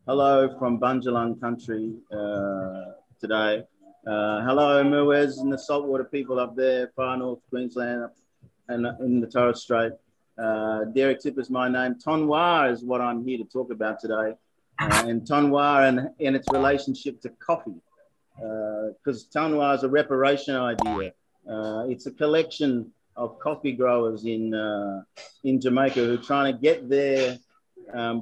Hello from Bunjalung country today. Hello, Muez and the saltwater people up there, far north Queensland and in the Torres Strait. Derek Tip is my name. Tonoirs is what I'm here to talk about today. And Tonoirs and its relationship to coffee. Because Tonoirs is a reparation idea. It's a collection of coffee growers in Jamaica who are trying to get their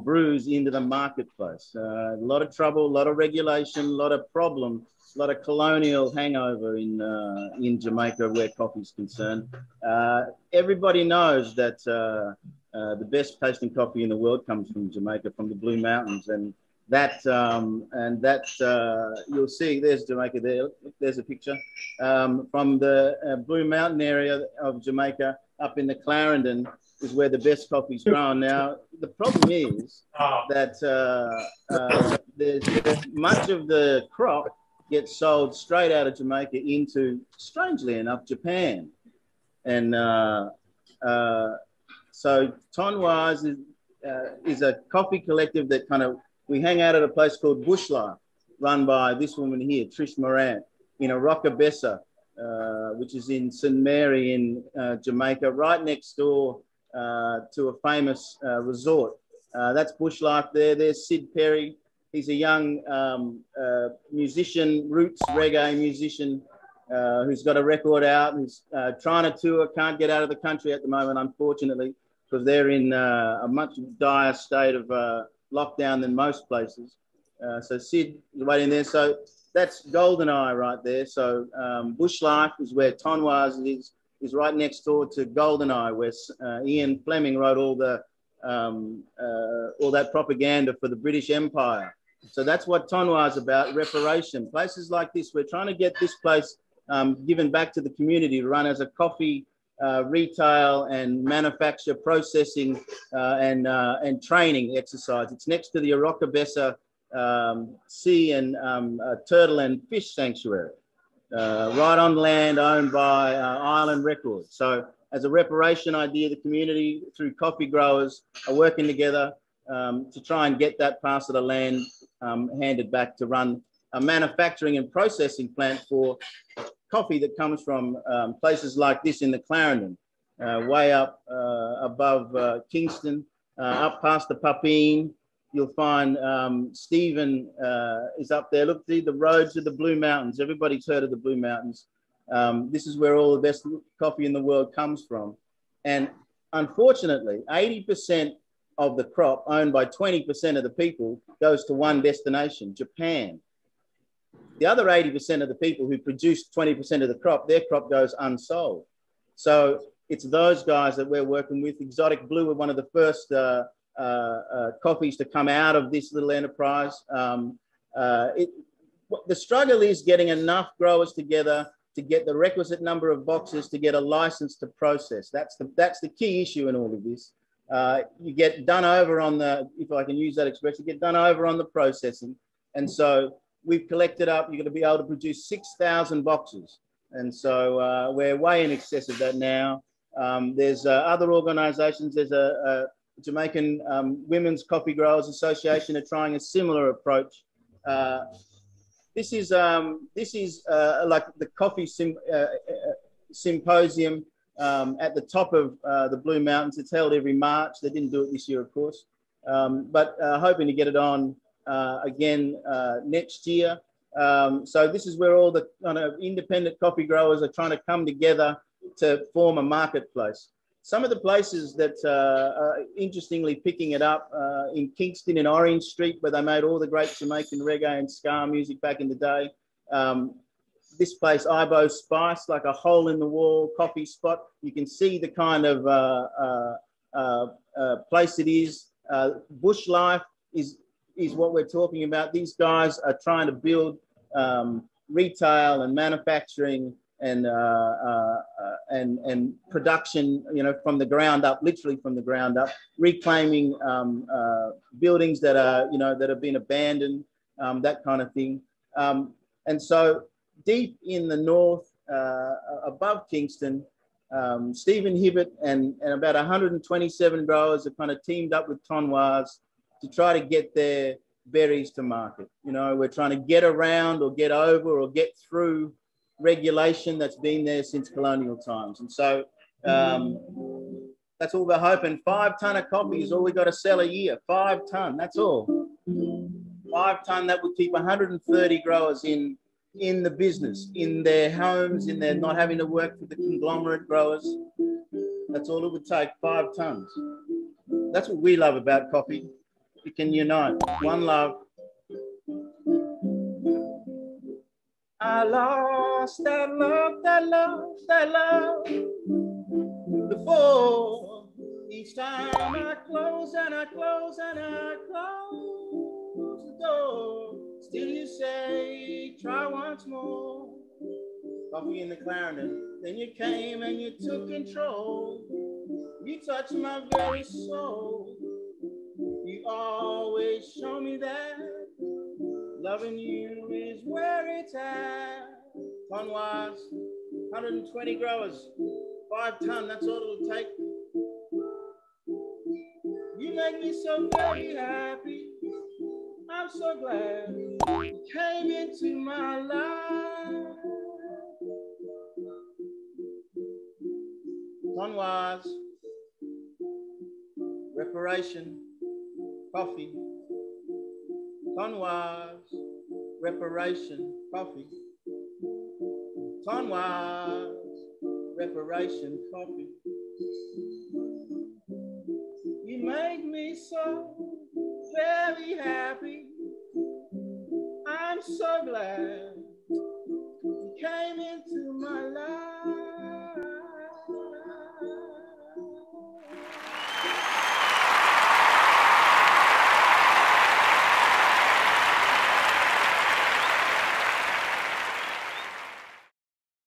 brews into the marketplace. A lot of trouble, a lot of regulation, a lot of problem, a lot of colonial hangover in Jamaica where coffee is concerned. Everybody knows that the best tasting coffee in the world comes from Jamaica, from the Blue Mountains, and that you'll see. There's Jamaica. There's a picture from the Blue Mountain area of Jamaica up in the Clarendon is where the best coffee is grown. Now, the problem is that there's much of the crop gets sold straight out of Jamaica into, strangely enough, Japan. And so Tonoirs is a coffee collective that we hang out at a place called Bushlife, run by this woman here, Trish Morant, in Arocabessa, which is in St. Mary in Jamaica, right next door to a famous resort. That's Bushlife there. There's Sid Perry. He's a young musician, roots reggae musician, who's got a record out, who's trying to tour, can't get out of the country at the moment, unfortunately, because they're in a much dire state of lockdown than most places. So Sid is waiting there. So that's Goldeneye right there. So Bushlife is where Tonoirs is right next door to Goldeneye, where Ian Fleming wrote all that propaganda for the British Empire. So that's what Tonoirs is about, reparation. Places like this, we're trying to get this place given back to the community to run as a coffee retail and manufacture, processing and training exercise. It's next to the Arocabessa Sea and Turtle and Fish Sanctuary, right on land owned by Island Records. So as a reparation idea, the community through coffee growers are working together to try and get that parcel of land handed back to run a manufacturing and processing plant for coffee that comes from places like this in the Clarendon, way up above Kingston, up past the Papine. You'll find Stephen is up there. Look, the roads of the Blue Mountains. Everybody's heard of the Blue Mountains. This is where all the best coffee in the world comes from. And unfortunately, 80% of the crop owned by 20% of the people goes to one destination, Japan. The other 80% of the people who produce 20% of the crop, their crop goes unsold. So it's those guys that we're working with. Exotic Blue were one of the first coffees to come out of this little enterprise. The struggle is getting enough growers together to get the requisite number of boxes to get a license to process. That's the key issue in all of this. You get done over on the, if I can use that expression, get done over on the processing. And so we've collected up, you're going to be able to produce 6,000 boxes. And so we're way in excess of that now. There's other organizations. There's a Jamaican Women's Coffee Growers Association are trying a similar approach. This is like the coffee symposium at the top of the Blue Mountains. It's held every March. They didn't do it this year, of course, but hoping to get it on again next year. So this is where all the independent coffee growers are trying to come together to form a marketplace. Some of the places that are interestingly picking it up in Kingston in Orange Street, where they made all the great Jamaican reggae and ska music back in the day. This place, Ibo Spice, like a hole in the wall coffee spot. You can see the kind of place it is. Bushlife is what we're talking about. These guys are trying to build retail and manufacturing and production, from the ground up, literally from the ground up, reclaiming buildings that are, that have been abandoned, that kind of thing. And so deep in the north, above Kingston, Stephen Hibbert and about 127 growers have kind of teamed up with Tonoirs to try to get their berries to market. You know, we're trying to get around or get over or get through regulation that's been there since colonial times. And so that's all we're hoping. 5 ton of coffee is all we got to sell a year. 5 ton, that's all. 5 ton, that would keep 130 growers in the business, in their homes, in their not having to work for the conglomerate growers. That's all it would take, 5 tons. That's what we love about coffee. It can unite. One love. I lost that love before. Each time I close and I close and I close the door, still you say, try once more. Coffee in the Clarendon, then you came and you took control. You touched my very soul. You always show me that loving you is where it's at. Tonoirs, 120 growers, 5 ton, that's all it'll take. You make me so very happy. I'm so glad you came into my life. Tonoirs, reparation, coffee. Tonoirs, reparation, coffee. Tonoirs, reparation, coffee. You make me so very happy. I'm so glad you came into my life.